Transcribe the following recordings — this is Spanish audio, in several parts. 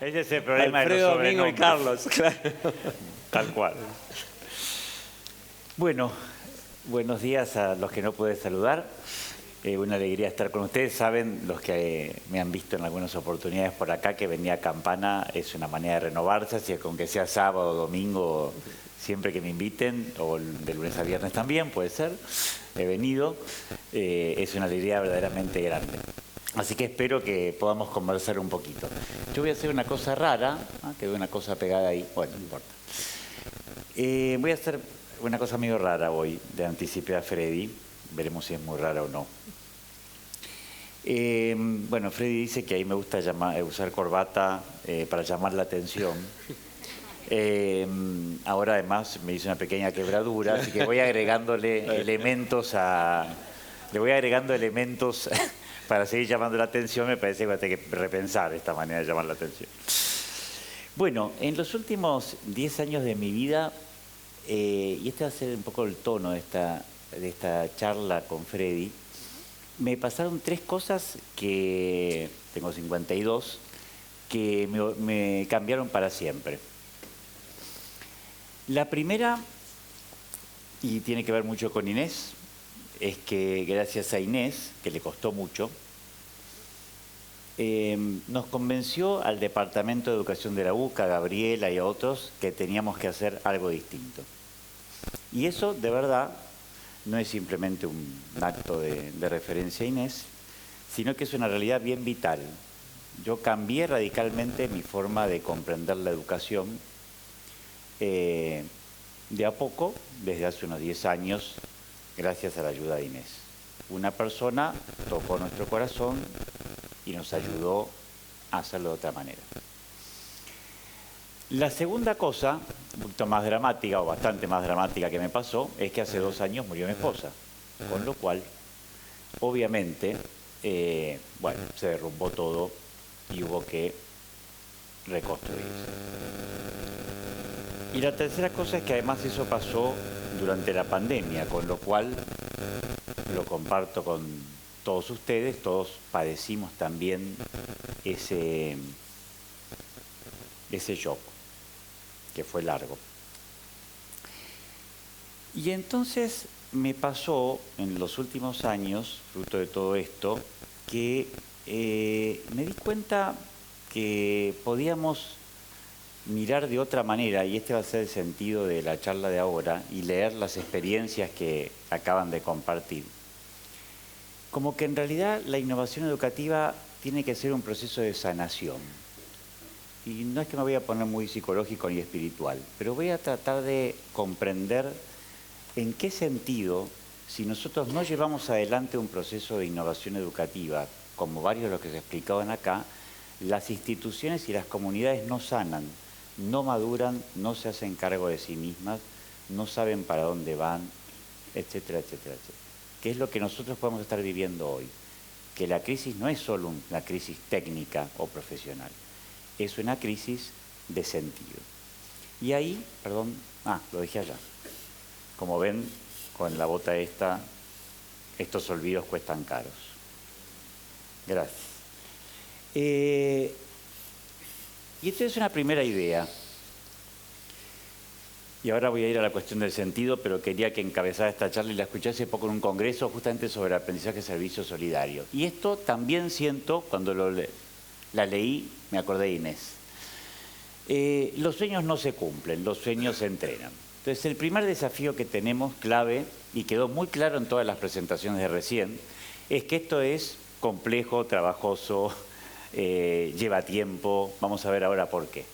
Ese es el problema Alfredo, de los Domingo y sobrenombres. Carlos, claro. Tal cual. Bueno, buenos días a los que no pude saludar. Una alegría estar con ustedes. Saben, los que me han visto en algunas oportunidades por acá, que venía a Campana es una manera de renovarse, así que con que sea sábado o domingo, siempre que me inviten, o de lunes a viernes también, puede ser, he venido. Es una alegría verdaderamente grande. Así que espero que podamos conversar un poquito. Yo voy a hacer una cosa rara, quedó una cosa pegada ahí, bueno, no importa. Voy a hacer una cosa medio rara hoy, de anticipé a Freddy, veremos si es muy rara o no. Bueno, Freddy dice que ahí me gusta usar corbata para llamar la atención. Ahora además me hizo una pequeña quebradura, así que voy agregándole elementos le voy agregando elementos para seguir llamando la atención. Me parece que voy a tener que repensar esta manera de llamar la atención. Bueno, en los últimos 10 años de mi vida, y este va a ser un poco el tono de esta charla con Freddy, me pasaron 3 cosas que, tengo 52, que me cambiaron para siempre. La primera, y tiene que ver mucho con Inés, es que gracias a Inés, que le costó mucho, nos convenció al Departamento de Educación de la UCA, a Gabriela y a otros, que teníamos que hacer algo distinto. Y eso, de verdad, no es simplemente un acto de referencia a Inés, sino que es una realidad bien vital. Yo cambié radicalmente mi forma de comprender la educación de a poco, desde hace unos 10 años, gracias a la ayuda de Inés. Una persona tocó nuestro corazón y nos ayudó a hacerlo de otra manera. La segunda cosa, un poquito más dramática, o bastante más dramática que me pasó, es que hace 2 años murió mi esposa. Con lo cual, obviamente, bueno, se derrumbó todo y hubo que reconstruirse. Y la tercera cosa es que además eso pasó durante la pandemia, con lo cual lo comparto con todos ustedes, todos padecimos también ese shock, que fue largo. Y entonces me pasó en los últimos años, fruto de todo esto, que me di cuenta que podíamos mirar de otra manera, y este va a ser el sentido de la charla de ahora, y leer las experiencias que acaban de compartir. Como que en realidad la innovación educativa tiene que ser un proceso de sanación. Y no es que me voy a poner muy psicológico ni espiritual, pero voy a tratar de comprender en qué sentido, si nosotros no llevamos adelante un proceso de innovación educativa, como varios de los que se explicaban acá, las instituciones y las comunidades no sanan, no maduran, no se hacen cargo de sí mismas, no saben para dónde van, etcétera, etcétera, etcétera. ¿Qué es lo que nosotros podemos estar viviendo hoy? Que la crisis no es solo una crisis técnica o profesional, es una crisis de sentido. Y ahí, perdón, lo dejé allá. Como ven, con la bota esta, estos olvidos cuestan caros. Gracias. Y esta es una primera idea. Y ahora voy a ir a la cuestión del sentido, pero quería que encabezara esta charla y la escuché hace poco en un congreso justamente sobre el aprendizaje de servicio solidario. Y esto también siento, cuando la leí, me acordé de Inés. Los sueños no se cumplen, los sueños se entrenan. Entonces, el primer desafío que tenemos, clave, y quedó muy claro en todas las presentaciones de recién, es que esto es complejo, trabajoso, lleva tiempo. Vamos a ver ahora por qué.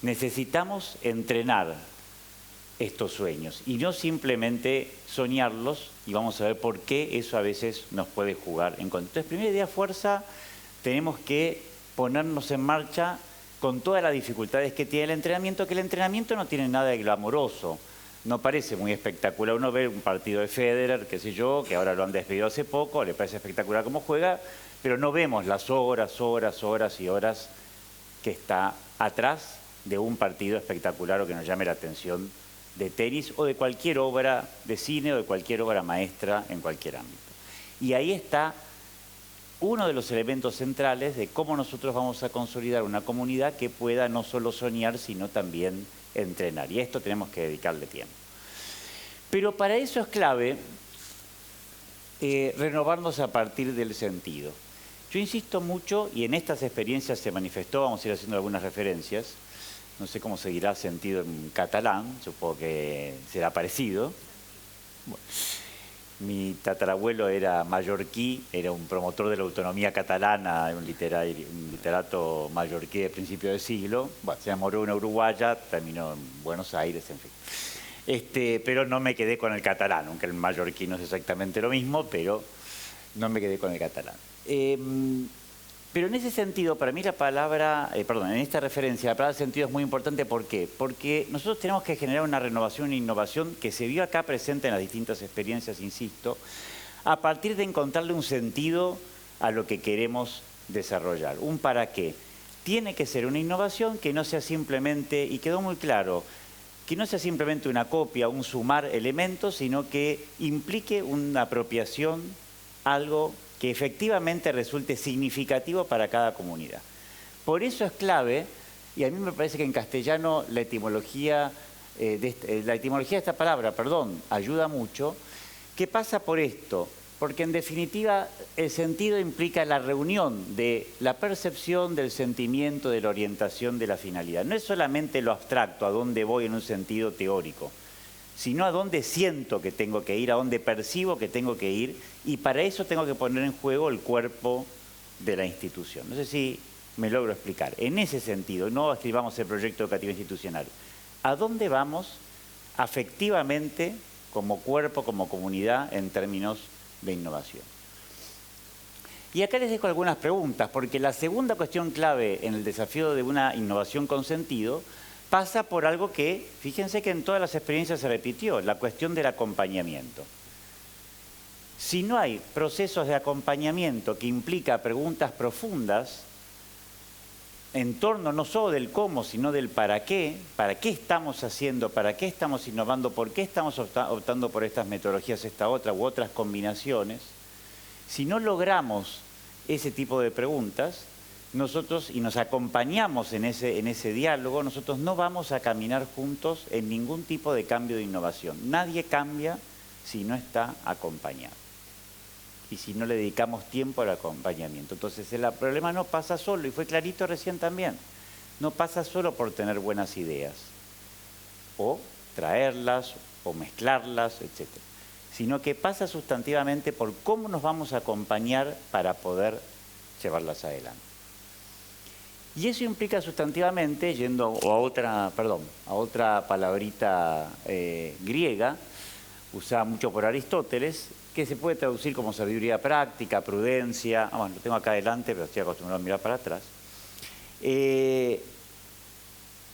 Necesitamos entrenar estos sueños y no simplemente soñarlos, y vamos a ver por qué eso a veces nos puede jugar en contra. Entonces, primera idea, fuerza, tenemos que ponernos en marcha con todas las dificultades que tiene el entrenamiento, que el entrenamiento no tiene nada de glamoroso, no parece muy espectacular. Uno ve un partido de Federer, qué sé yo, que ahora lo han despedido hace poco, le parece espectacular cómo juega, pero no vemos las horas y horas que está atrás de un partido espectacular o que nos llame la atención de tenis o de cualquier obra de cine o de cualquier obra maestra en cualquier ámbito. Y ahí está uno de los elementos centrales de cómo nosotros vamos a consolidar una comunidad que pueda no solo soñar, sino también entrenar. Y a esto tenemos que dedicarle tiempo. Pero para eso es clave renovarnos a partir del sentido. Yo insisto mucho, y en estas experiencias se manifestó, vamos a ir haciendo algunas referencias, no sé cómo seguirá sentido en catalán, supongo que será parecido. Bueno, mi tatarabuelo era mallorquí, era un promotor de la autonomía catalana, un literato mallorquí de principio de siglo. Bueno, se enamoró de una uruguaya, terminó en Buenos Aires, en fin. Pero no me quedé con el catalán, aunque el mallorquí no es exactamente lo mismo, pero no me quedé con el catalán. Pero en ese sentido, para mí la palabra, en esta referencia, la palabra sentido es muy importante. ¿Por qué? Porque nosotros tenemos que generar una renovación e innovación que se vio acá presente en las distintas experiencias, insisto, a partir de encontrarle un sentido a lo que queremos desarrollar, un para qué. Tiene que ser una innovación que no sea simplemente, y quedó muy claro, que no sea simplemente una copia, un sumar elementos, sino que implique una apropiación, algo que efectivamente resulte significativo para cada comunidad. Por eso es clave, y a mí me parece que en castellano la etimología de esta palabra, ayuda mucho, que pasa por esto, porque en definitiva el sentido implica la reunión de la percepción, del sentimiento, de la orientación, de la finalidad. No es solamente lo abstracto, a dónde voy en un sentido teórico, sino a dónde siento que tengo que ir, a dónde percibo que tengo que ir, y para eso tengo que poner en juego el cuerpo de la institución. No sé si me logro explicar. En ese sentido, no escribamos el proyecto educativo institucional. ¿A dónde vamos afectivamente, como cuerpo, como comunidad, en términos de innovación? Y acá les dejo algunas preguntas, porque la segunda cuestión clave en el desafío de una innovación con sentido pasa por algo que, fíjense que en todas las experiencias se repitió, la cuestión del acompañamiento. Si no hay procesos de acompañamiento que implica preguntas profundas en torno no solo del cómo, sino del para qué estamos haciendo, para qué estamos innovando, por qué estamos optando por estas metodologías, esta otra u otras combinaciones, si no logramos ese tipo de preguntas, nosotros, y nos acompañamos en ese diálogo, nosotros no vamos a caminar juntos en ningún tipo de cambio de innovación. Nadie cambia si no está acompañado y si no le dedicamos tiempo al acompañamiento. Entonces el problema no pasa solo, y fue clarito recién también, no pasa solo por tener buenas ideas, o traerlas, o mezclarlas, etc. Sino que pasa sustantivamente por cómo nos vamos a acompañar para poder llevarlas adelante. Y eso implica sustantivamente, yendo a otra palabrita griega, usada mucho por Aristóteles, que se puede traducir como sabiduría práctica, prudencia. Bueno, lo tengo acá adelante, pero estoy acostumbrado a mirar para atrás. En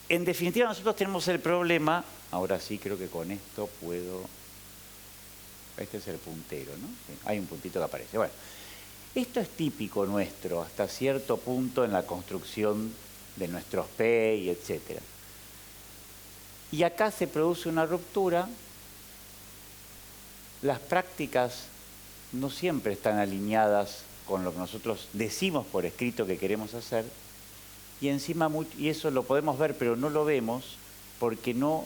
definitiva, nosotros tenemos el problema, ahora sí creo que con esto puedo... Este es el puntero, ¿no? Sí, hay un puntito que aparece. Bueno. Esto es típico nuestro hasta cierto punto en la construcción de nuestros PEI, etc. Y acá se produce una ruptura. Las prácticas no siempre están alineadas con lo que nosotros decimos por escrito que queremos hacer, y encima, y eso lo podemos ver, pero no lo vemos porque no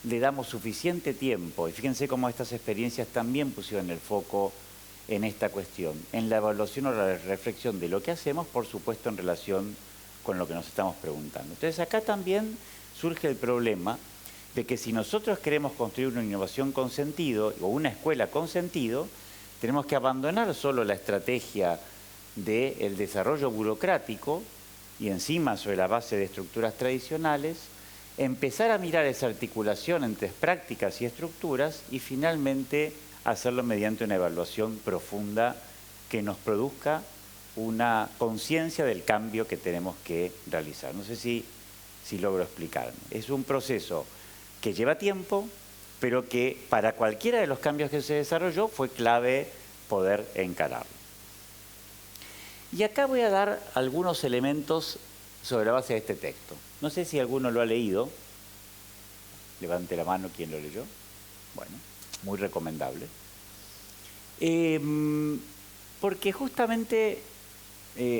le damos suficiente tiempo. Y fíjense cómo estas experiencias también pusieron el foco en esta cuestión, en la evaluación o la reflexión de lo que hacemos, por supuesto, en relación con lo que nos estamos preguntando. Entonces, acá también surge el problema de que si nosotros queremos construir una innovación con sentido, o una escuela con sentido, tenemos que abandonar solo la estrategia del desarrollo burocrático y encima sobre la base de estructuras tradicionales, empezar a mirar esa articulación entre prácticas y estructuras y finalmente hacerlo mediante una evaluación profunda que nos produzca una conciencia del cambio que tenemos que realizar. No sé si logro explicarme. Es un proceso que lleva tiempo, pero que para cualquiera de los cambios que se desarrolló fue clave poder encararlo. Y acá voy a dar algunos elementos sobre la base de este texto. No sé si alguno lo ha leído. Levante la mano quien lo leyó. Bueno, muy recomendable. Porque justamente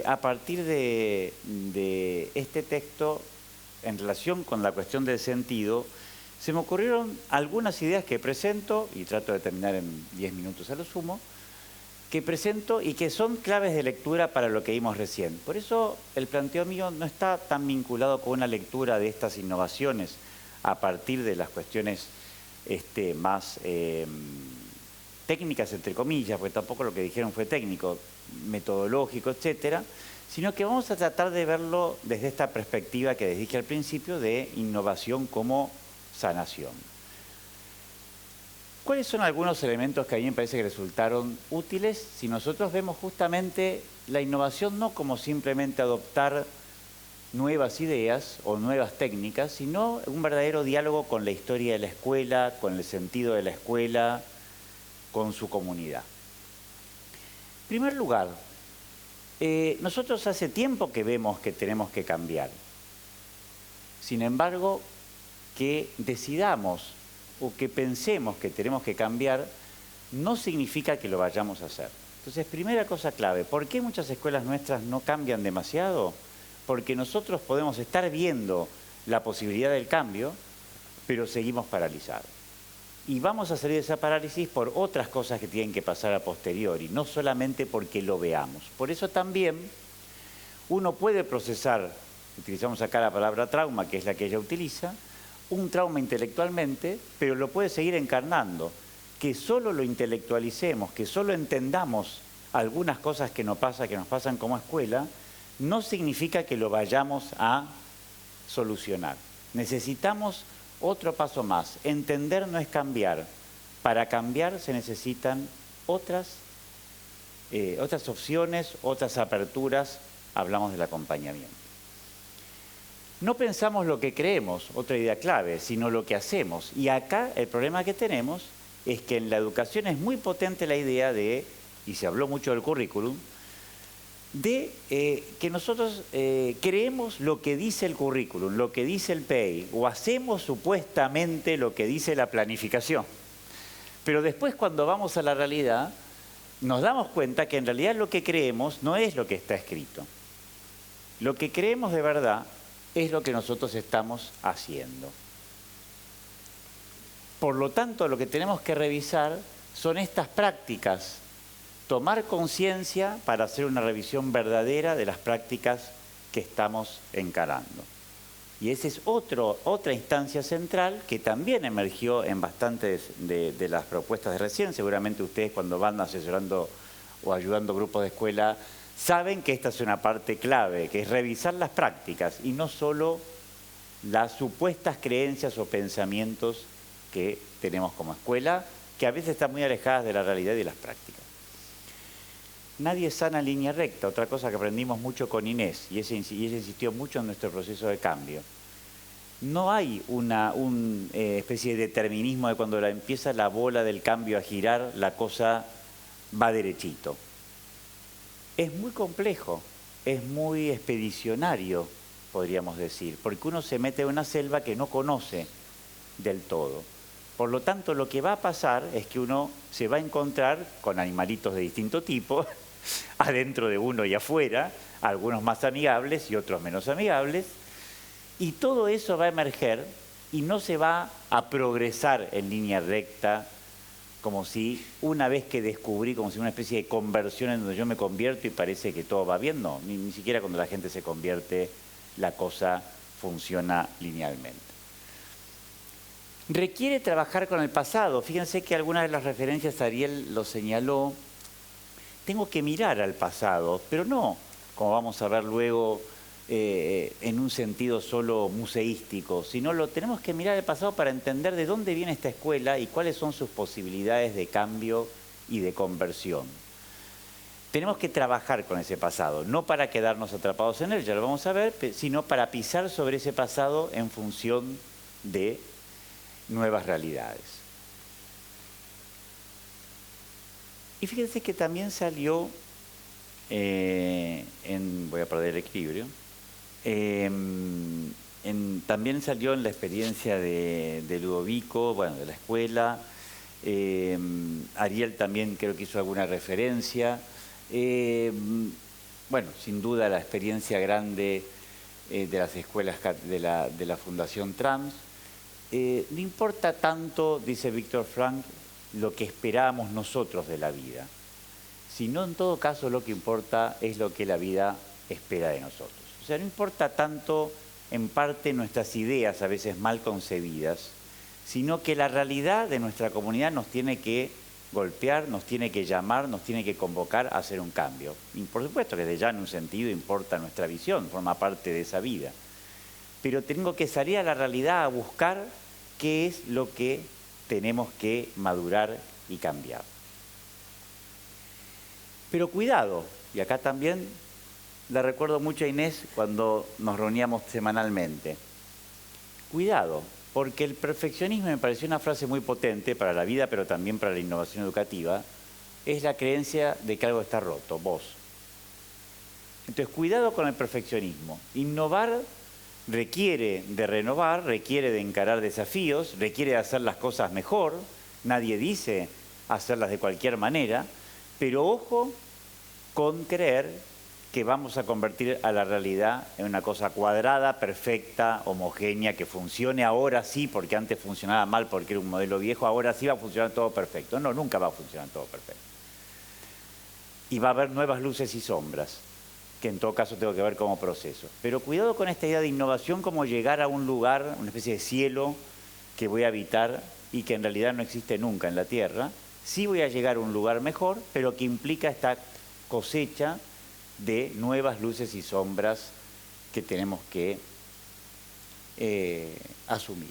a partir de este texto, en relación con la cuestión del sentido, se me ocurrieron algunas ideas que presento, y trato de terminar en 10 minutos a lo sumo, que presento y que son claves de lectura para lo que vimos recién. Por eso el planteo mío no está tan vinculado con una lectura de estas innovaciones a partir de las cuestiones más técnicas, entre comillas, porque tampoco lo que dijeron fue técnico, metodológico, etcétera, sino que vamos a tratar de verlo desde esta perspectiva que les dije al principio de innovación como sanación. ¿Cuáles son algunos elementos que a mí me parece que resultaron útiles si nosotros vemos justamente la innovación no como simplemente adoptar nuevas ideas o nuevas técnicas, sino un verdadero diálogo con la historia de la escuela, con el sentido de la escuela, con su comunidad? En primer lugar, nosotros hace tiempo que vemos que tenemos que cambiar. Sin embargo, que decidamos o que pensemos que tenemos que cambiar no significa que lo vayamos a hacer. Entonces, primera cosa clave, ¿por qué muchas escuelas nuestras no cambian demasiado? Porque nosotros podemos estar viendo la posibilidad del cambio, pero seguimos paralizados. Y vamos a salir de esa parálisis por otras cosas que tienen que pasar a posteriori, no solamente porque lo veamos. Por eso también uno puede procesar, utilizamos acá la palabra trauma, que es la que ella utiliza, un trauma intelectualmente, pero lo puede seguir encarnando. Que solo lo intelectualicemos, que solo entendamos algunas cosas que nos pasan como escuela, no significa que lo vayamos a solucionar. Necesitamos otro paso más. Entender no es cambiar. Para cambiar se necesitan otras opciones, otras aperturas. Hablamos del acompañamiento. No pensamos lo que creemos, otra idea clave, sino lo que hacemos. Y acá el problema que tenemos es que en la educación es muy potente la idea de, y se habló mucho del currículum, de que nosotros creemos lo que dice el currículum, lo que dice el PEI, o hacemos supuestamente lo que dice la planificación. Pero después, cuando vamos a la realidad, nos damos cuenta que en realidad lo que creemos no es lo que está escrito. Lo que creemos de verdad es lo que nosotros estamos haciendo. Por lo tanto, lo que tenemos que revisar son estas prácticas. Tomar conciencia para hacer una revisión verdadera de las prácticas que estamos encarando. Y esa es otra instancia central que también emergió en bastantes de las propuestas de recién. Seguramente ustedes, cuando van asesorando o ayudando grupos de escuela, saben que esta es una parte clave, que es revisar las prácticas y no solo las supuestas creencias o pensamientos que tenemos como escuela, que a veces están muy alejadas de la realidad y de las prácticas. Nadie sana en línea recta, otra cosa que aprendimos mucho con Inés, y ella insistió mucho en nuestro proceso de cambio. No hay una especie de determinismo de cuando empieza la bola del cambio a girar, la cosa va derechito. Es muy complejo, es muy expedicionario, podríamos decir, porque uno se mete en una selva que no conoce del todo. Por lo tanto, lo que va a pasar es que uno se va a encontrar con animalitos de distinto tipo, adentro de uno y afuera, algunos más amigables y otros menos amigables, y todo eso va a emerger y no se va a progresar en línea recta, como si una vez que descubrí, como si una especie de conversión en donde yo me convierto y parece que todo va bien. No, ni siquiera cuando la gente se convierte la cosa funciona linealmente. Requiere trabajar con el pasado. Fíjense que algunas de las referencias Ariel lo señaló. Tengo que mirar al pasado, pero no, como vamos a ver luego, en un sentido solo museístico, sino lo tenemos que mirar al pasado para entender de dónde viene esta escuela y cuáles son sus posibilidades de cambio y de conversión. Tenemos que trabajar con ese pasado, no para quedarnos atrapados en él, ya lo vamos a ver, sino para pisar sobre ese pasado en función de nuevas realidades. Y fíjense que también salió, voy a perder el equilibrio, también salió en la experiencia de Ludovico, bueno, de la escuela. Ariel también creo que hizo alguna referencia. bueno, sin duda la experiencia grande de las escuelas de la Fundación Trans. No importa tanto, dice Víctor Frank, lo que esperábamos nosotros de la vida, sino en todo caso lo que importa es lo que la vida espera de nosotros. O sea, no importa tanto en parte nuestras ideas a veces mal concebidas, sino que la realidad de nuestra comunidad nos tiene que golpear, nos tiene que llamar, nos tiene que convocar a hacer un cambio. Y por supuesto que desde ya en un sentido importa nuestra visión, forma parte de esa vida. Pero tengo que salir a la realidad a buscar qué es lo que tenemos que madurar y cambiar. Pero cuidado, y acá también le recuerdo mucho a Inés cuando nos reuníamos semanalmente. Cuidado, porque el perfeccionismo me pareció una frase muy potente para la vida, pero también para la innovación educativa, es la creencia de que algo está roto, vos. Entonces, cuidado con el perfeccionismo. Innovar requiere de renovar, requiere de encarar desafíos, requiere de hacer las cosas mejor. Nadie dice hacerlas de cualquier manera, pero ojo con creer que vamos a convertir a la realidad en una cosa cuadrada, perfecta, homogénea, que funcione ahora sí, porque antes funcionaba mal porque era un modelo viejo, ahora sí va a funcionar todo perfecto. No, nunca va a funcionar todo perfecto. Y va a haber nuevas luces y sombras, que en todo caso tengo que ver como proceso. Pero cuidado con esta idea de innovación como llegar a un lugar, una especie de cielo que voy a habitar y que en realidad no existe nunca en la Tierra. Sí voy a llegar a un lugar mejor, pero que implica esta cosecha de nuevas luces y sombras que tenemos que asumir.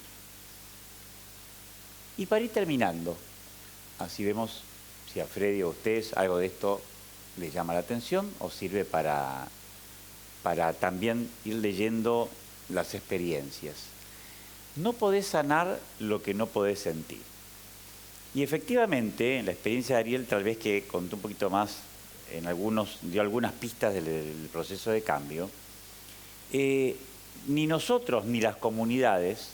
Y para ir terminando, así vemos si a Freddy o a ustedes algo de esto les llama la atención o sirve para también ir leyendo las experiencias. No podés sanar lo que no podés sentir. Y efectivamente, en la experiencia de Ariel, tal vez que contó un poquito más, dio algunas pistas del proceso de cambio, ni nosotros ni las comunidades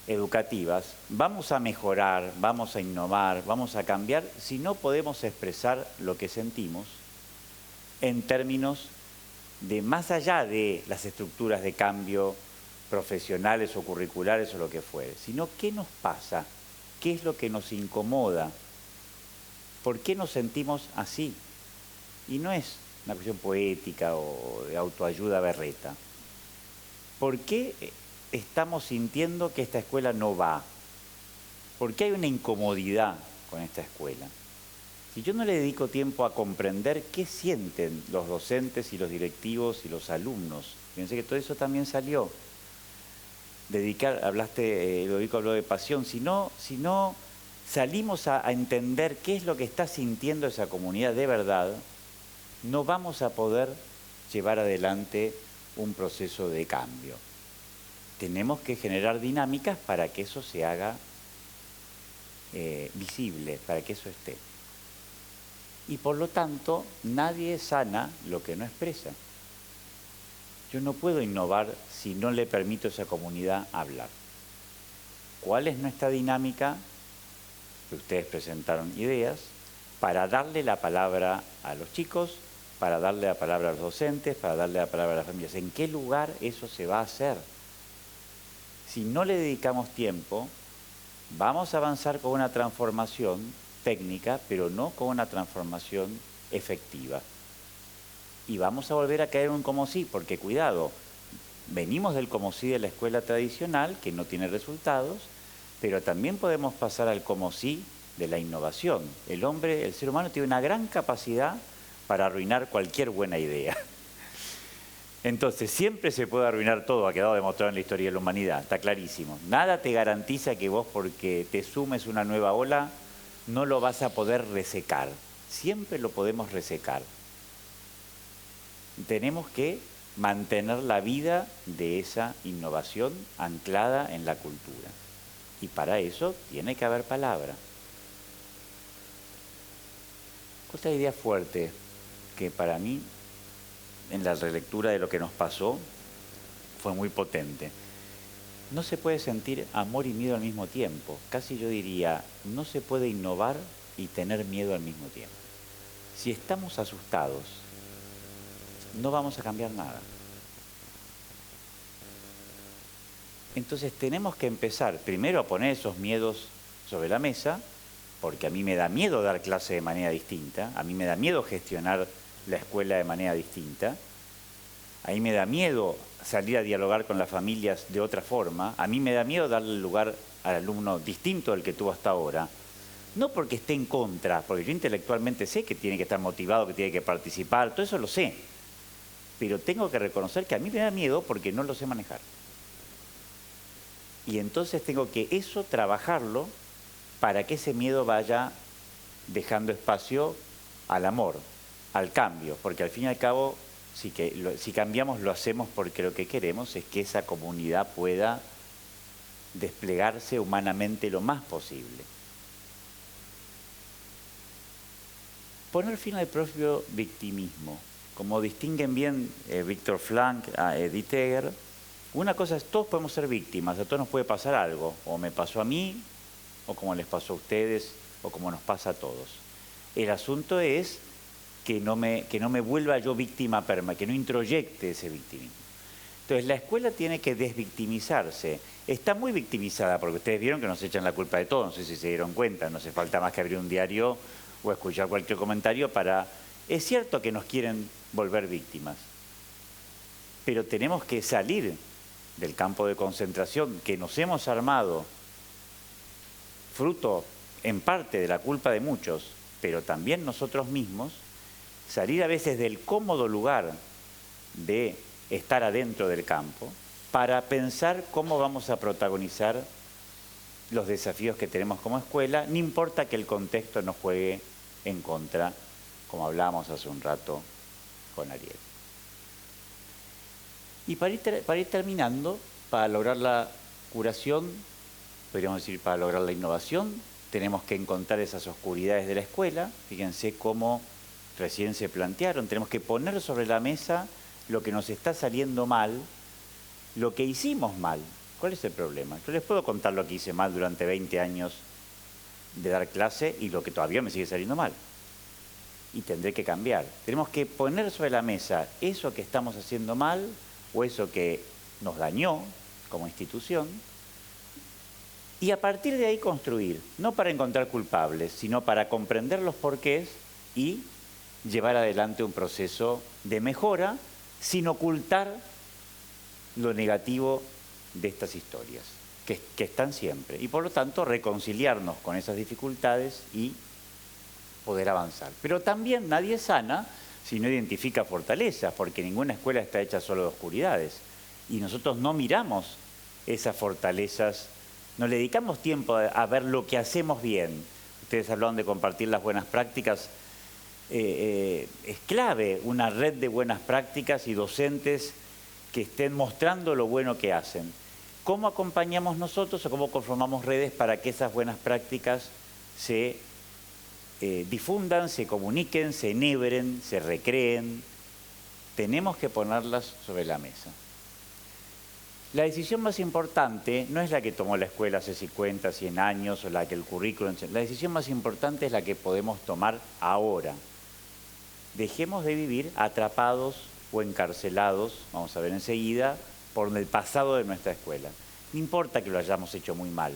educativas vamos a mejorar, vamos a innovar, vamos a cambiar si no podemos expresar lo que sentimos en términos de más allá de las estructuras de cambio profesionales o curriculares o lo que fuere, sino qué nos pasa, qué es lo que nos incomoda, por qué nos sentimos así. Y no es una cuestión poética o de autoayuda berreta. ¿Por qué estamos sintiendo que esta escuela no va? ¿Por qué hay una incomodidad con esta escuela? Si yo no le dedico tiempo a comprender qué sienten los docentes y los directivos y los alumnos, fíjense que todo eso también salió. Ludovico habló de pasión, si no salimos a entender qué es lo que está sintiendo esa comunidad de verdad, no vamos a poder llevar adelante un proceso de cambio. Tenemos que generar dinámicas para que eso se haga visible, para que eso esté. Y por lo tanto, nadie sana lo que no expresa. Yo no puedo innovar si no le permito a esa comunidad hablar. ¿Cuál es nuestra dinámica? Que ustedes presentaron ideas para darle la palabra a los chicos, para darle la palabra a los docentes, para darle la palabra a las familias. ¿En qué lugar eso se va a hacer? Si no le dedicamos tiempo, vamos a avanzar con una transformación técnica, pero no con una transformación efectiva. Y vamos a volver a caer en un como sí, porque cuidado, venimos del como sí de la escuela tradicional, que no tiene resultados, pero también podemos pasar al como sí de la innovación. El ser humano tiene una gran capacidad para arruinar cualquier buena idea. Entonces, siempre se puede arruinar todo, ha quedado demostrado en la historia de la humanidad, está clarísimo. Nada te garantiza que vos, porque te sumes una nueva ola, no lo vas a poder resecar. Siempre lo podemos resecar. Tenemos que mantener la vida de esa innovación anclada en la cultura. Y para eso tiene que haber palabra. Otra idea fuerte que para mí, en la relectura de lo que nos pasó, fue muy potente. No se puede sentir amor y miedo al mismo tiempo. Casi yo diría, no se puede innovar y tener miedo al mismo tiempo. Si estamos asustados, no vamos a cambiar nada. Entonces tenemos que empezar primero a poner esos miedos sobre la mesa, porque a mí me da miedo dar clase de manera distinta, a mí me da miedo gestionar la escuela de manera distinta, a mí me da miedo salir a dialogar con las familias de otra forma, a mí me da miedo darle lugar al alumno distinto del que tuvo hasta ahora, no porque esté en contra, porque yo intelectualmente sé que tiene que estar motivado, que tiene que participar, todo eso lo sé, pero tengo que reconocer que a mí me da miedo porque no lo sé manejar. Y entonces tengo que eso trabajarlo para que ese miedo vaya dejando espacio al amor, al cambio, porque al fin y al cabo, si cambiamos lo hacemos porque lo que queremos es que esa comunidad pueda desplegarse humanamente lo más posible. Poner fin al propio victimismo, como distinguen bien Viktor Frankl, Edith Eger. Una cosa es, todos podemos ser víctimas, a todos nos puede pasar algo, o me pasó a mí, o como les pasó a ustedes, o como nos pasa a todos. El asunto es que no me vuelva yo víctima permanente, que no introyecte ese victimismo. Entonces la escuela tiene que desvictimizarse. Está muy victimizada, porque ustedes vieron que nos echan la culpa de todo, no sé si se dieron cuenta, no hace falta más que abrir un diario o escuchar cualquier comentario para... Es cierto que nos quieren volver víctimas, pero tenemos que salir del campo de concentración que nos hemos armado, fruto en parte de la culpa de muchos, pero también nosotros mismos, salir a veces del cómodo lugar de estar adentro del campo para pensar cómo vamos a protagonizar los desafíos que tenemos como escuela, no importa que el contexto nos juegue en contra, como hablábamos hace un rato con Ariel. Y para ir terminando, para lograr la curación, podríamos decir para lograr la innovación, tenemos que encontrar esas oscuridades de la escuela. Fíjense cómo recién se plantearon, tenemos que poner sobre la mesa lo que nos está saliendo mal, lo que hicimos mal. ¿Cuál es el problema? Yo les puedo contar lo que hice mal durante 20 años de dar clase y lo que todavía me sigue saliendo mal. Y tendré que cambiar. Tenemos que poner sobre la mesa eso que estamos haciendo mal o eso que nos dañó como institución y a partir de ahí construir, no para encontrar culpables, sino para comprender los porqués y llevar adelante un proceso de mejora sin ocultar lo negativo de estas historias, que están siempre. Y por lo tanto reconciliarnos con esas dificultades y poder avanzar. Pero también nadie sana si no identifica fortalezas, porque ninguna escuela está hecha solo de oscuridades. Y nosotros no miramos esas fortalezas, no le dedicamos tiempo a ver lo que hacemos bien. Ustedes hablaron de compartir las buenas prácticas. Es clave una red de buenas prácticas y docentes que estén mostrando lo bueno que hacen. ¿Cómo acompañamos nosotros o cómo conformamos redes para que esas buenas prácticas se difundan, se comuniquen, se enhebren, se recreen? Tenemos que ponerlas sobre la mesa. La decisión más importante no es la que tomó la escuela hace 50, 100 años o la que el currículum... La decisión más importante es la que podemos tomar ahora. Dejemos de vivir atrapados o encarcelados, vamos a ver enseguida, por el pasado de nuestra escuela. No importa que lo hayamos hecho muy mal,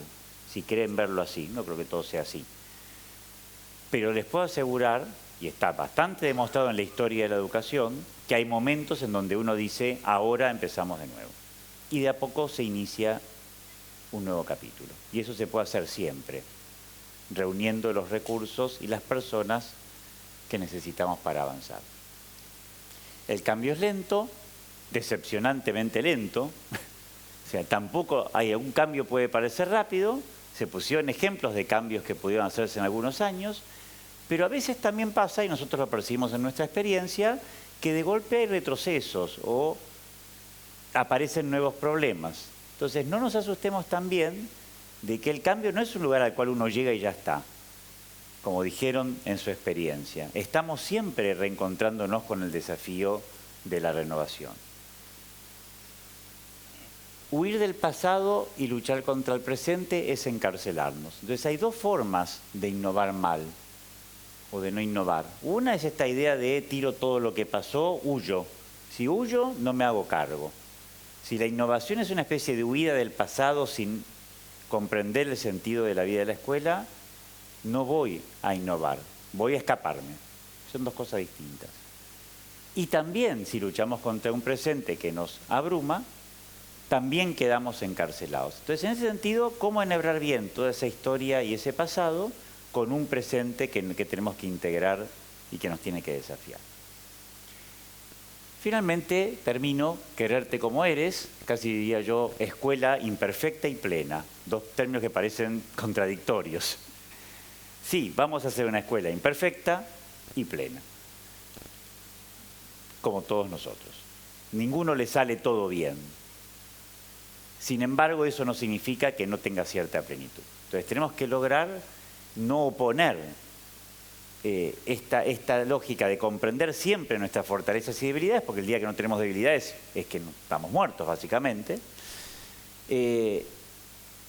si quieren verlo así, no creo que todo sea así. Pero les puedo asegurar, y está bastante demostrado en la historia de la educación, que hay momentos en donde uno dice, ahora empezamos de nuevo. Y de a poco se inicia un nuevo capítulo. Y eso se puede hacer siempre, reuniendo los recursos y las personas que necesitamos para avanzar. El cambio es lento, decepcionantemente lento. O sea, tampoco hay un cambio puede parecer rápido. Se pusieron ejemplos de cambios que pudieron hacerse en algunos años, pero a veces también pasa, y nosotros lo percibimos en nuestra experiencia, que de golpe hay retrocesos o aparecen nuevos problemas. Entonces, no nos asustemos también de que el cambio no es un lugar al cual uno llega y ya está, como dijeron en su experiencia. Estamos siempre reencontrándonos con el desafío de la renovación. Huir del pasado y luchar contra el presente es encarcelarnos. Entonces hay dos formas de innovar mal o de no innovar. Una es esta idea de tiro todo lo que pasó, huyo, Si huyo, no me hago cargo. Si la innovación es una especie de huida del pasado sin comprender el sentido de la vida de la escuela, no voy a innovar, voy a escaparme. Son dos cosas distintas. Y también, si luchamos contra un presente que nos abruma, también quedamos encarcelados. Entonces, en ese sentido, ¿cómo enhebrar bien toda esa historia y ese pasado con un presente que tenemos que integrar y que nos tiene que desafiar? Finalmente, termino, quererte como eres, casi diría yo, escuela imperfecta y plena. Dos términos que parecen contradictorios. Sí, vamos a hacer una escuela imperfecta y plena, como todos nosotros. Ninguno le sale todo bien. Sin embargo, eso no significa que no tenga cierta plenitud. Entonces, tenemos que lograr no oponer esta lógica de comprender siempre nuestras fortalezas y debilidades, porque el día que no tenemos debilidades es que estamos muertos, básicamente. Y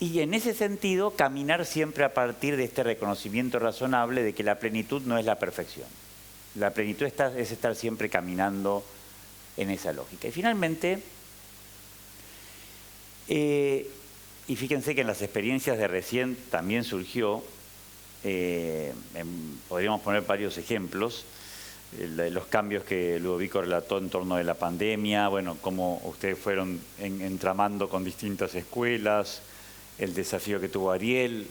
en ese sentido, caminar siempre a partir de este reconocimiento razonable de que la plenitud no es la perfección. La plenitud es estar siempre caminando en esa lógica. Y finalmente, y fíjense que en las experiencias de recién también surgió, podríamos poner varios ejemplos, los cambios que Ludovico relató en torno de la pandemia, bueno, cómo ustedes fueron entramando con distintas escuelas, el desafío que tuvo Ariel,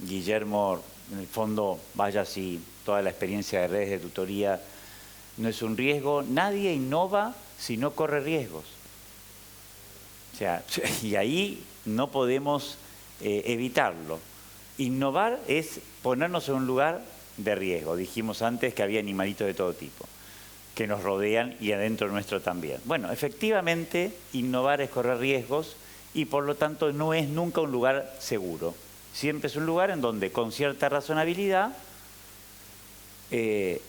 Guillermo, en el fondo, vaya si toda la experiencia de redes de tutoría no es un riesgo, nadie innova si no corre riesgos. O sea, y ahí no podemos evitarlo. Innovar es ponernos en un lugar de riesgo. Dijimos antes que había animalitos de todo tipo que nos rodean y adentro nuestro también. Bueno, efectivamente, innovar es correr riesgos y por lo tanto no es nunca un lugar seguro. Siempre es un lugar en donde con cierta razonabilidad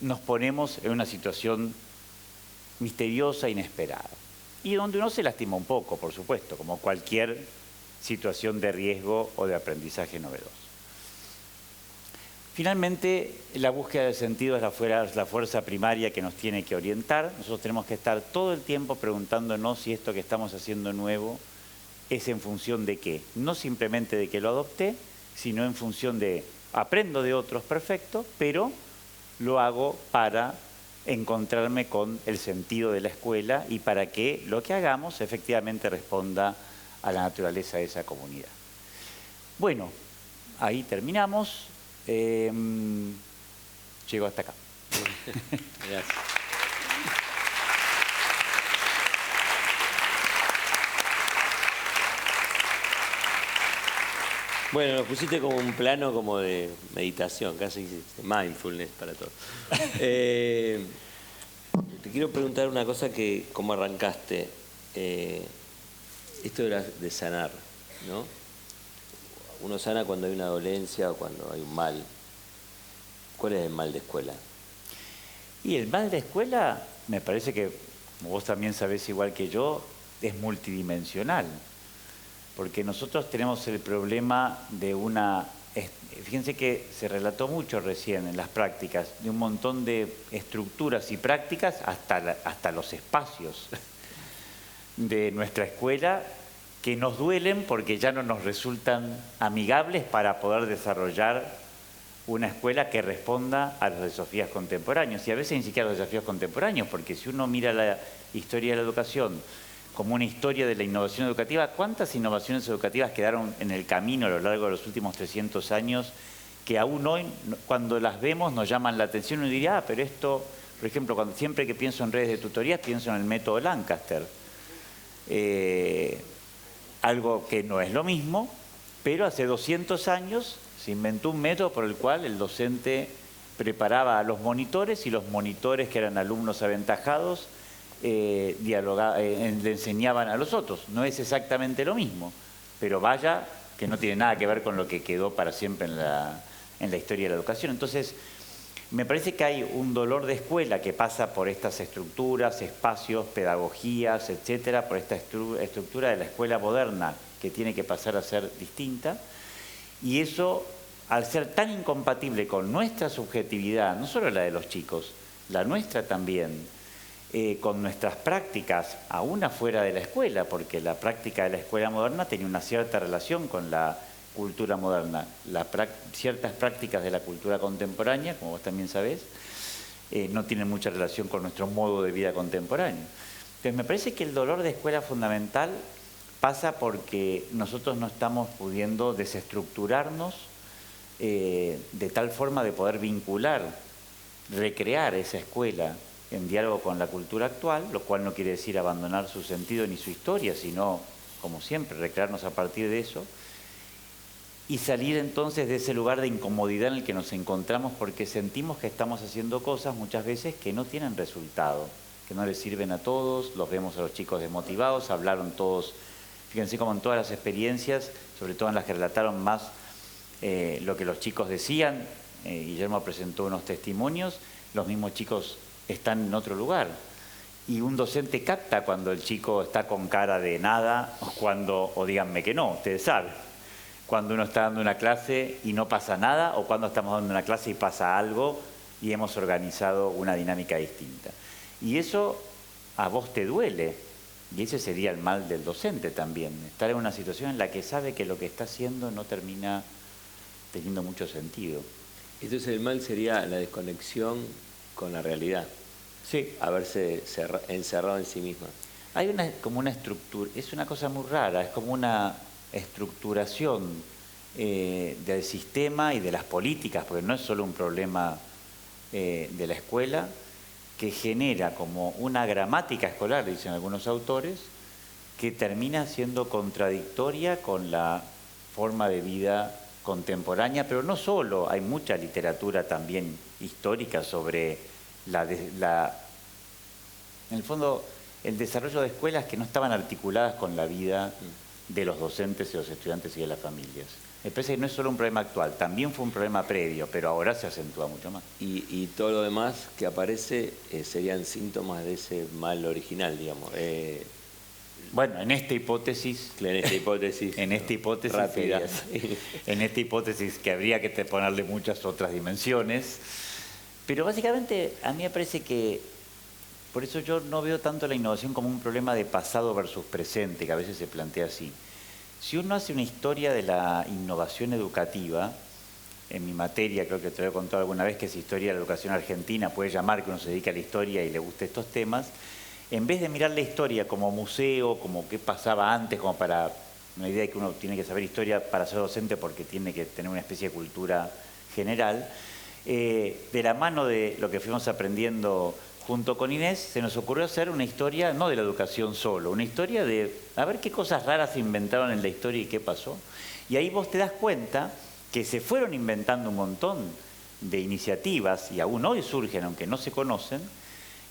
nos ponemos en una situación misteriosa, inesperada. Y donde uno se lastima un poco, por supuesto, como cualquier situación de riesgo o de aprendizaje novedoso. Finalmente, la búsqueda del sentido es la fuerza primaria que nos tiene que orientar. Nosotros tenemos que estar todo el tiempo preguntándonos si esto que estamos haciendo nuevo es en función de qué. No simplemente de que lo adopté, sino en función de aprendo de otros, perfecto, pero lo hago para encontrarme con el sentido de la escuela y para que lo que hagamos efectivamente responda a la naturaleza de esa comunidad. Bueno, ahí terminamos. Llego hasta acá. Gracias. Bueno, nos pusiste como un plano como de meditación, casi mindfulness para todos. Te quiero preguntar una cosa que, ¿cómo arrancaste? Esto de sanar, ¿no? Uno sana cuando hay una dolencia o cuando hay un mal. ¿Cuál es el mal de escuela? Y el mal de escuela, me parece que, como vos también sabés igual que yo, es multidimensional. Porque nosotros tenemos el problema de fíjense que se relató mucho recién en las prácticas, de un montón de estructuras y prácticas hasta los espacios de nuestra escuela que nos duelen porque ya no nos resultan amigables para poder desarrollar una escuela que responda a los desafíos contemporáneos. Y a veces ni siquiera a los desafíos contemporáneos, porque si uno mira la historia de la educación como una historia de la innovación educativa, ¿cuántas innovaciones educativas quedaron en el camino a lo largo de los últimos 300 años que aún hoy, cuando las vemos, nos llaman la atención? Uno diría, pero esto, por ejemplo, siempre que pienso en redes de tutorías, pienso en el método Lancaster. Algo que no es lo mismo, pero hace 200 años se inventó un método por el cual el docente preparaba a los monitores y los monitores, que eran alumnos aventajados, le enseñaban a los otros. No es exactamente lo mismo, pero vaya que no tiene nada que ver con lo que quedó para siempre en la historia de la educación. Entonces, me parece que hay un dolor de escuela que pasa por estas estructuras, espacios, pedagogías, etcétera, por esta estructura de la escuela moderna que tiene que pasar a ser distinta. Y eso, al ser tan incompatible con nuestra subjetividad, no solo la de los chicos, la nuestra también, con nuestras prácticas, aún afuera de la escuela, porque la práctica de la escuela moderna tenía una cierta relación con la cultura moderna. Ciertas prácticas de la cultura contemporánea, como vos también sabés, no tienen mucha relación con nuestro modo de vida contemporáneo. Entonces me parece que el dolor de escuela fundamental pasa porque nosotros no estamos pudiendo desestructurarnos de tal forma de poder vincular, recrear esa escuela en diálogo con la cultura actual, lo cual no quiere decir abandonar su sentido ni su historia, sino, como siempre, recrearnos a partir de eso y salir entonces de ese lugar de incomodidad en el que nos encontramos porque sentimos que estamos haciendo cosas muchas veces que no tienen resultado, que no les sirven a todos, los vemos a los chicos desmotivados, hablaron todos, fíjense como en todas las experiencias, sobre todo en las que relataron más lo que los chicos decían, Guillermo presentó unos testimonios, los mismos chicos están en otro lugar y un docente capta cuando el chico está con cara de nada o díganme que no, ustedes saben, cuando uno está dando una clase y no pasa nada o cuando estamos dando una clase y pasa algo y hemos organizado una dinámica distinta. Y eso a vos te duele y ese sería el mal del docente también, estar en una situación en la que sabe que lo que está haciendo no termina teniendo mucho sentido. Entonces el mal sería la desconexión con la realidad. Sí. Haberse encerrado en sí misma. Hay como una estructura, es una cosa muy rara, es como una estructuración del sistema y de las políticas, porque no es solo un problema de la escuela, que genera como una gramática escolar, dicen algunos autores, que termina siendo contradictoria con la forma de vida contemporánea, pero no solo, hay mucha literatura también histórica sobre en el fondo, el desarrollo de escuelas que no estaban articuladas con la vida de los docentes y los estudiantes y de las familias. Me parece que no es solo un problema actual, también fue un problema previo, pero ahora se acentúa mucho más. Y todo lo demás que aparece serían síntomas de ese mal original, digamos. Bueno, en esta hipótesis... En esta hipótesis. En esta hipótesis rápida. En esta hipótesis que habría que ponerle muchas otras dimensiones. Pero básicamente a mí me parece que... Por eso yo no veo tanto la innovación como un problema de pasado versus presente, que a veces se plantea así. Si uno hace una historia de la innovación educativa, en mi materia, creo que te lo he contado alguna vez, que es Historia de la Educación Argentina, puede llamar que uno se dedica a la historia y le guste estos temas, en vez de mirar la historia como museo, como qué pasaba antes, como para una idea de que uno tiene que saber historia para ser docente porque tiene que tener una especie de cultura general, de la mano de lo que fuimos aprendiendo junto con Inés, se nos ocurrió hacer una historia, no de la educación solo, una historia de a ver qué cosas raras se inventaron en la historia y qué pasó. Y ahí vos te das cuenta que se fueron inventando un montón de iniciativas y aún hoy surgen, aunque no se conocen,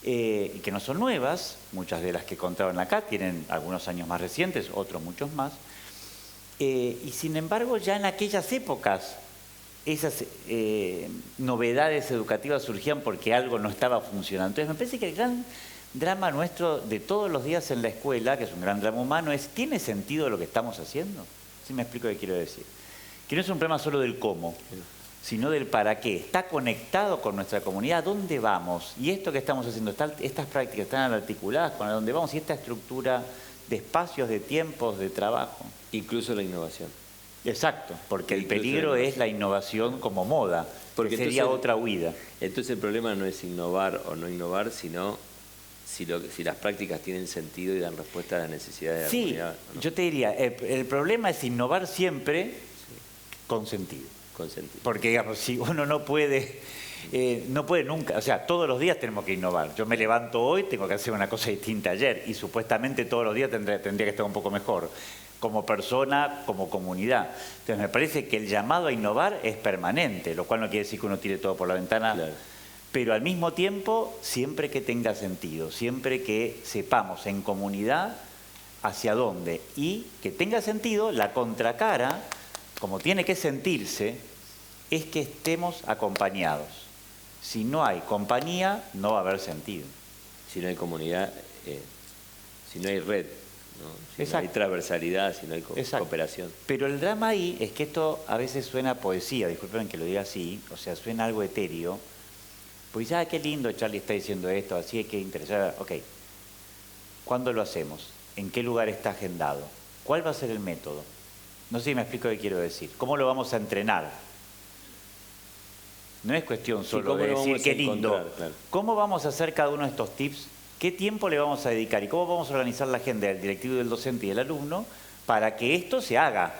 y que no son nuevas, muchas de las que contaron acá tienen algunos años más recientes, otros muchos más, y sin embargo ya en aquellas épocas esas novedades educativas surgían porque algo no estaba funcionando. Entonces me parece que el gran drama nuestro de todos los días en la escuela, que es un gran drama humano, es ¿tiene sentido lo que estamos haciendo? ¿Sí me explico qué quiero decir? Que no es un problema solo del cómo, sino del para qué. Está conectado con nuestra comunidad, ¿dónde vamos? Y esto que estamos haciendo, estas prácticas están articuladas con a dónde vamos y esta estructura de espacios, de tiempos, de trabajo. Incluso la innovación. Exacto, porque el peligro es la innovación como moda, porque sería otra huida. Entonces el problema no es innovar o no innovar, sino si las prácticas tienen sentido y dan respuesta a las necesidades de la comunidad. ¿No? Yo te diría, el problema es innovar siempre con sentido. Con sentido. Porque digamos, si uno no puede nunca, o sea, todos los días tenemos que innovar. Yo me levanto hoy, tengo que hacer una cosa distinta ayer y supuestamente todos los días tendría que estar un poco mejor. Como persona, como comunidad. Entonces me parece que el llamado a innovar es permanente, lo cual no quiere decir que uno tire todo por la ventana, claro. Pero al mismo tiempo siempre que tenga sentido, siempre que sepamos en comunidad hacia dónde y que tenga sentido, la contracara, como tiene que sentirse, es que estemos acompañados. Si no hay compañía, no va a haber sentido. Si no hay comunidad, si no hay red, ¿no? Si no hay transversalidad, si no hay cooperación. Pero el drama ahí es que esto a veces suena a poesía, disculpen que lo diga así, o sea, suena algo etéreo, Pues dice, qué lindo, Charlie está diciendo esto, así es que interesante. Ok, ¿cuándo lo hacemos? ¿En qué lugar está agendado? ¿Cuál va a ser el método? No sé si me explico qué quiero decir. ¿Cómo lo vamos a entrenar? No es cuestión solo de decir qué lindo. Claro. ¿Cómo vamos a hacer cada uno de estos tips? ¿Qué tiempo le vamos a dedicar? ¿Y cómo vamos a organizar la agenda del directivo, del docente y del alumno para que esto se haga?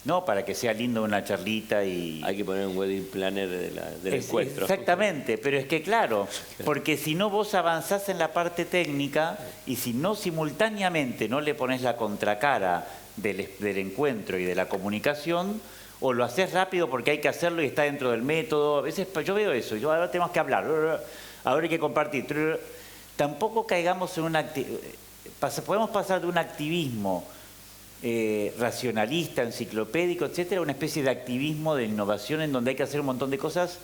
No para que sea lindo una charlita y... Hay que poner un wedding planner del encuentro. Exactamente, pero es que claro, porque si no vos avanzás en la parte técnica y si no simultáneamente no le pones la contracara del encuentro y de la comunicación, o lo haces rápido porque hay que hacerlo y está dentro del método. A veces yo veo eso, ahora tenemos que hablar, ahora hay que compartir. Tampoco caigamos en podemos pasar de un activismo racionalista, enciclopédico, etcétera, a una especie de activismo de innovación en donde hay que hacer un montón de cosas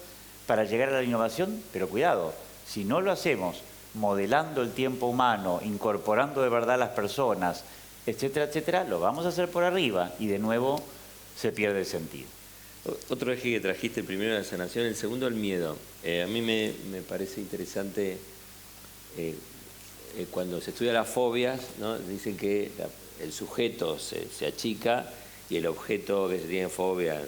para llegar a la innovación, pero cuidado, si no lo hacemos modelando el tiempo humano, incorporando de verdad a las personas, etcétera, etcétera, lo vamos a hacer por arriba y de nuevo se pierde el sentido. Otro eje que trajiste, el primero la sanación, el segundo el miedo. A mí me parece interesante cuando se estudia las fobias, ¿no? Dicen que el sujeto se achica y el objeto que se tiene fobia,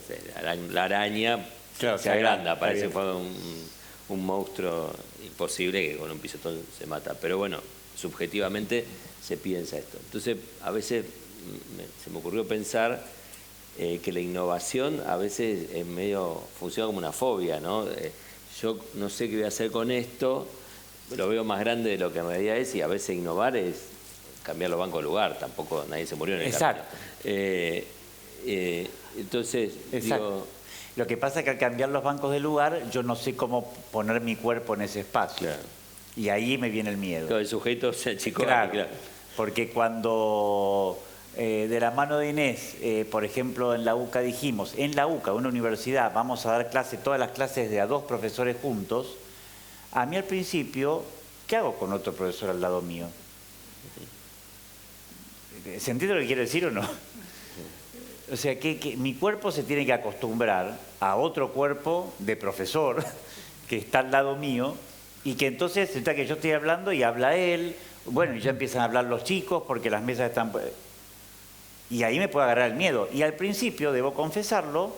la araña, claro, se agranda, parece que fue un monstruo imposible que con un pisotón se mata. Pero bueno, subjetivamente se piensa esto. Entonces, a veces se me ocurrió pensar que la innovación a veces es funciona como una fobia, ¿no? Yo no sé qué voy a hacer con esto, lo veo más grande de lo que en realidad es, y a veces innovar es cambiar los bancos de lugar, tampoco nadie se murió en el Exacto. Entonces, digo... Lo que pasa es que al cambiar los bancos de lugar, yo no sé cómo poner mi cuerpo en ese espacio. Claro. Y ahí me viene el miedo. Claro, el sujeto se achicó. Claro. Porque cuando... de la mano de Inés, por ejemplo, en la UCA dijimos, en la UCA, una universidad, vamos a dar todas las clases de a 2 profesores juntos. A mí al principio, ¿qué hago con otro profesor al lado mío? ¿Se entiende lo que quiero decir o no? O sea, que mi cuerpo se tiene que acostumbrar a otro cuerpo de profesor que está al lado mío y que entonces, está que yo estoy hablando y habla él, bueno, y ya empiezan a hablar los chicos porque las mesas están... Y ahí me puede agarrar el miedo. Y al principio, debo confesarlo,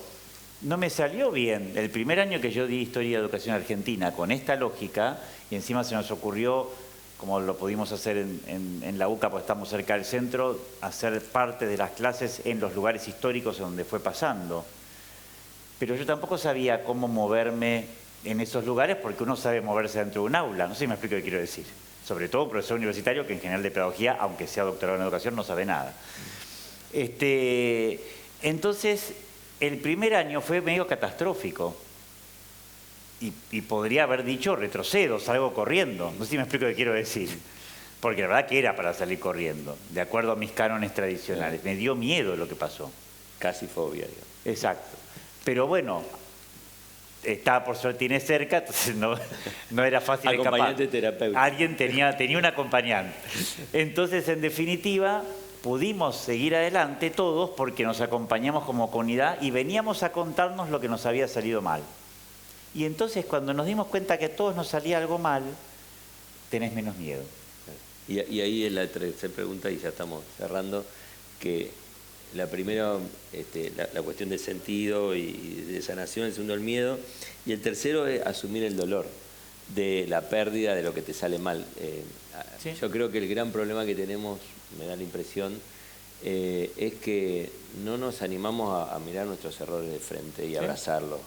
no me salió bien. El primer año que yo di Historia de Educación Argentina con esta lógica, y encima se nos ocurrió, como lo pudimos hacer en la UCA, pues estamos cerca del centro, hacer parte de las clases en los lugares históricos en donde fue pasando. Pero yo tampoco sabía cómo moverme en esos lugares porque uno sabe moverse dentro de un aula. No sé si me explico qué quiero decir. Sobre todo un profesor universitario que en general de pedagogía, aunque sea doctorado en educación, no sabe nada. Entonces, el primer año fue medio catastrófico y podría haber dicho retrocedo, salgo corriendo. No sé si me explico qué quiero decir. Porque la verdad que era para salir corriendo, de acuerdo a mis cánones tradicionales. Me dio miedo lo que pasó. Casi fobia, digamos. Exacto. Pero bueno, estaba por suerte Inés cerca, entonces no era fácil escapar. Acompañante terapéutico. Alguien tenía un acompañante. Entonces, en definitiva... pudimos seguir adelante todos porque nos acompañamos como comunidad y veníamos a contarnos lo que nos había salido mal. Y entonces cuando nos dimos cuenta que a todos nos salía algo mal, tenés menos miedo. Y ahí es la tercera pregunta, y ya estamos cerrando, que la primera, la cuestión de sentido y de sanación, el segundo el miedo, y el tercero es asumir el dolor de la pérdida de lo que te sale mal. ¿Sí? Yo creo que el gran problema que tenemos, me da la impresión, es que no nos animamos a mirar nuestros errores de frente y abrazarlos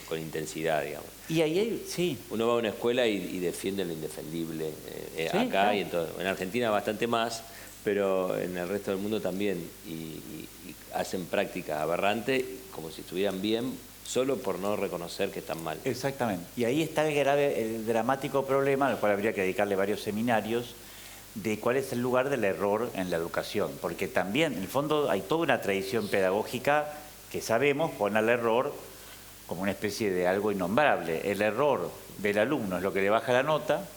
con intensidad, digamos. Y ahí sí. Uno va a una escuela y defiende lo indefendible, sí, acá claro. Y en Argentina bastante más, pero en el resto del mundo también, y hacen prácticas aberrantes como si estuvieran bien, solo por no reconocer que están mal. Exactamente. Y ahí está el dramático problema, al cual habría que dedicarle varios seminarios, de cuál es el lugar del error en la educación. Porque también, en el fondo, hay toda una tradición pedagógica que sabemos pone al error como una especie de algo innombrable. El error del alumno es lo que le baja la nota.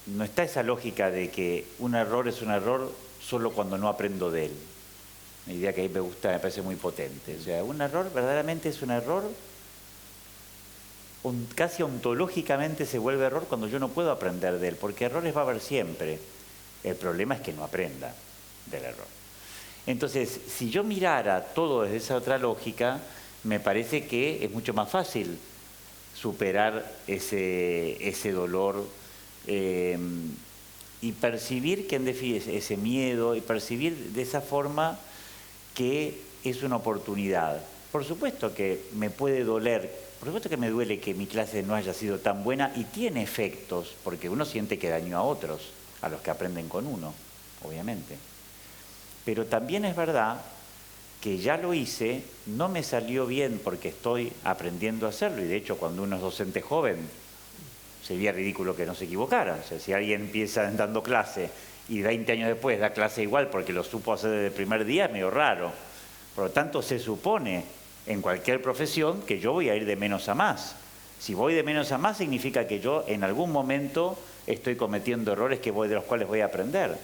No está esa lógica de que un error es un error solo cuando no aprendo de él. Una idea que a mí me gusta, me parece muy potente. O sea, un error verdaderamente es un error casi ontológicamente se vuelve error cuando yo no puedo aprender de él, porque errores va a haber siempre. El problema es que no aprenda del error. Entonces, si yo mirara todo desde esa otra lógica, me parece que es mucho más fácil superar ese dolor y percibir que en definitiva ese miedo y percibir de esa forma que es una oportunidad. Por supuesto que me puede doler, por supuesto que me duele que mi clase no haya sido tan buena y tiene efectos, porque uno siente que dañó a otros, a los que aprenden con uno, obviamente. Pero también es verdad que ya lo hice, no me salió bien porque estoy aprendiendo a hacerlo, y de hecho cuando uno es docente joven sería ridículo que no se equivocara. O sea, si alguien empieza dando clase y 20 años después da clase igual porque lo supo hacer desde el primer día, es medio raro. Por lo tanto, se supone en cualquier profesión que yo voy a ir de menos a más. Si voy de menos a más significa que yo en algún momento estoy cometiendo errores de los cuales voy a aprender.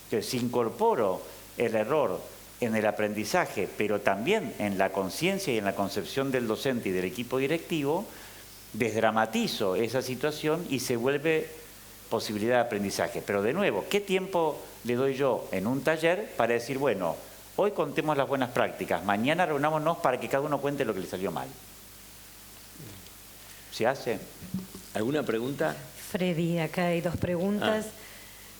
Entonces, si incorporo el error en el aprendizaje, pero también en la conciencia y en la concepción del docente y del equipo directivo, desdramatizo esa situación y se vuelve posibilidad de aprendizaje. Pero de nuevo, ¿qué tiempo le doy yo en un taller para decir, bueno, hoy contemos las buenas prácticas, mañana reunámonos para que cada uno cuente lo que le salió mal? ¿Se hace? ¿Alguna pregunta? Freddy, acá hay dos preguntas.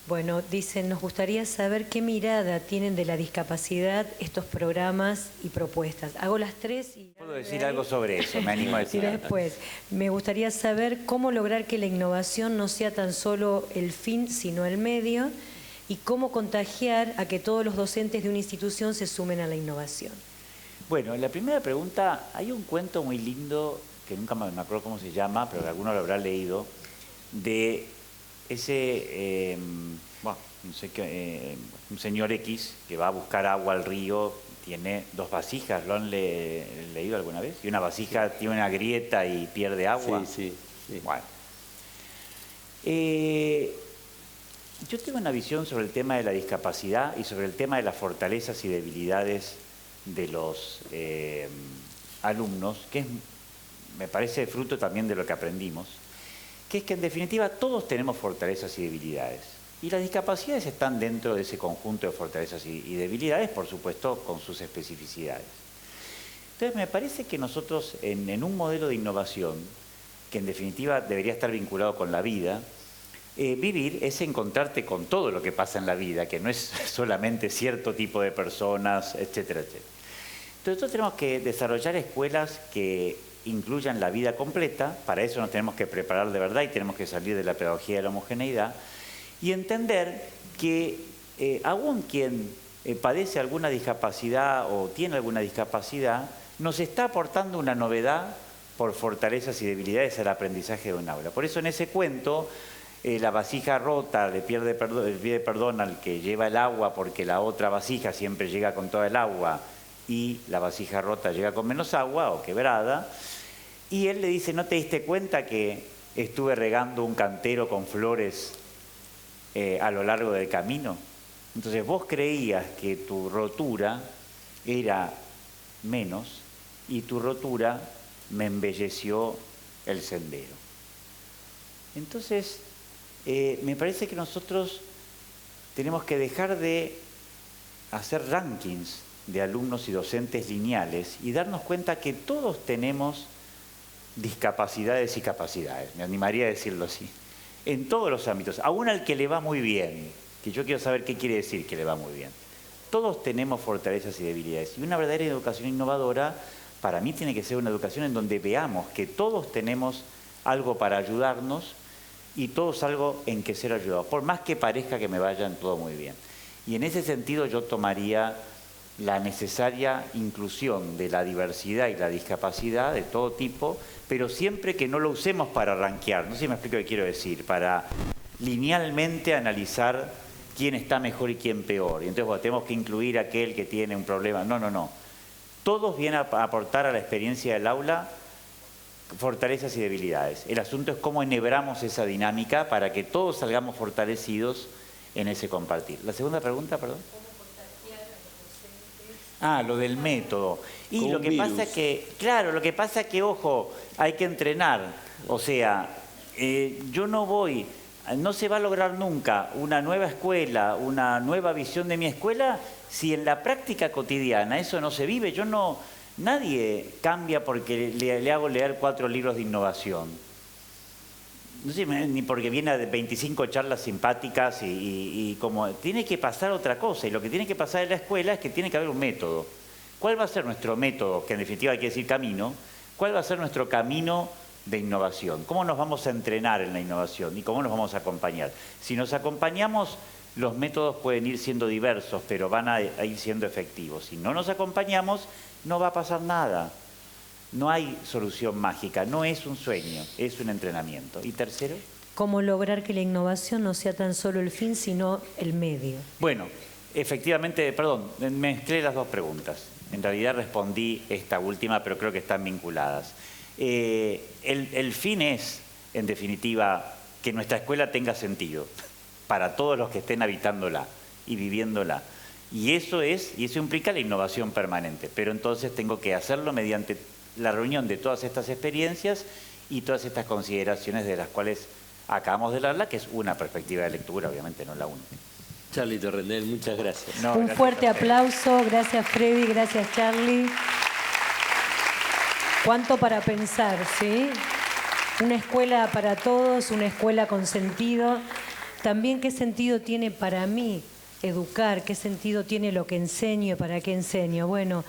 Bueno, dicen, nos gustaría saber qué mirada tienen de la discapacidad estos programas y propuestas. Hago las tres y... Puedo decir algo sobre eso, me animo a decir. Y después, me gustaría saber cómo lograr que la innovación no sea tan solo el fin, sino el medio, y cómo contagiar a que todos los docentes de una institución se sumen a la innovación. Bueno, en la primera pregunta hay un cuento muy lindo, que nunca me acuerdo cómo se llama, pero que alguno lo habrá leído, de ese, bueno, no sé qué, un señor X que va a buscar agua al río, tiene dos vasijas, ¿lo han leído alguna vez? Y una vasija tiene una grieta y pierde agua. Sí. Bueno. Yo tengo una visión sobre el tema de la discapacidad y sobre el tema de las fortalezas y debilidades de los alumnos, que me parece fruto también de lo que aprendimos, que es que en definitiva todos tenemos fortalezas y debilidades. Y las discapacidades están dentro de ese conjunto de fortalezas y debilidades, por supuesto, con sus especificidades. Entonces me parece que nosotros en un modelo de innovación, que en definitiva debería estar vinculado con la vida, vivir es encontrarte con todo lo que pasa en la vida, que no es solamente cierto tipo de personas, etcétera, etcétera. Entonces nosotros tenemos que desarrollar escuelas que incluyan la vida completa. Para eso nos tenemos que preparar de verdad y tenemos que salir de la pedagogía de la homogeneidad y entender que aún quien padece alguna discapacidad o tiene alguna discapacidad, nos está aportando una novedad por fortalezas y debilidades al aprendizaje de un aula. Por eso en ese cuento, la vasija rota le pide perdón al que lleva el agua porque la otra vasija siempre llega con toda el agua y la vasija rota llega con menos agua o quebrada, y él le dice, ¿no te diste cuenta que estuve regando un cantero con flores a lo largo del camino? Entonces vos creías que tu rotura era menos y tu rotura me embelleció el sendero. Entonces, me parece que nosotros tenemos que dejar de hacer rankings de alumnos y docentes lineales y darnos cuenta que todos tenemos discapacidades y capacidades, me animaría a decirlo así, en todos los ámbitos, aún al que le va muy bien, que yo quiero saber qué quiere decir que le va muy bien. Todos tenemos fortalezas y debilidades, y una verdadera educación innovadora para mí tiene que ser una educación en donde veamos que todos tenemos algo para ayudarnos y todos algo en que ser ayudados, por más que parezca que me vayan todo muy bien. Y en ese sentido yo tomaría la necesaria inclusión de la diversidad y la discapacidad de todo tipo, pero siempre que no lo usemos para rankear, no sé si me explico qué quiero decir, para linealmente analizar quién está mejor y quién peor. Y entonces bueno, tenemos que incluir a aquel que tiene un problema. No. Todos vienen a aportar a la experiencia del aula fortalezas y debilidades. El asunto es cómo enhebramos esa dinámica para que todos salgamos fortalecidos en ese compartir. La segunda pregunta, perdón. Ah, lo del método. Y Como lo un que virus. pasa que, claro, lo que pasa que, ojo, hay que entrenar. O sea, yo no se va a lograr nunca una nueva escuela, una nueva visión de mi escuela, si en la práctica cotidiana eso no se vive. Nadie cambia porque le hago leer 4 libros de innovación. No sé, ni porque viene de 25 charlas simpáticas y como tiene que pasar otra cosa. Y lo que tiene que pasar en la escuela es que tiene que haber un método. ¿Cuál va a ser nuestro método? Que en definitiva hay que decir camino. ¿Cuál va a ser nuestro camino de innovación? ¿Cómo nos vamos a entrenar en la innovación? ¿Y cómo nos vamos a acompañar? Si nos acompañamos, los métodos pueden ir siendo diversos, pero van a ir siendo efectivos. Si no nos acompañamos, no va a pasar nada. No hay solución mágica, no es un sueño, es un entrenamiento. ¿Y tercero? ¿Cómo lograr que la innovación no sea tan solo el fin, sino el medio? Bueno, efectivamente, perdón, mezclé las dos preguntas. En realidad respondí esta última, pero creo que están vinculadas. El fin es, en definitiva, que nuestra escuela tenga sentido para todos los que estén habitándola y viviéndola. Y eso implica la innovación permanente, pero entonces tengo que hacerlo mediante la reunión de todas estas experiencias y todas estas consideraciones de las cuales acabamos de hablar, que es una perspectiva de lectura, obviamente no la única. Charlie Torrendel, muchas gracias. Un fuerte aplauso, gracias Freddy, gracias Charlie. Cuánto para pensar, ¿sí? Una escuela para todos, una escuela con sentido. También qué sentido tiene para mí educar, qué sentido tiene lo que enseño, para qué enseño. Bueno,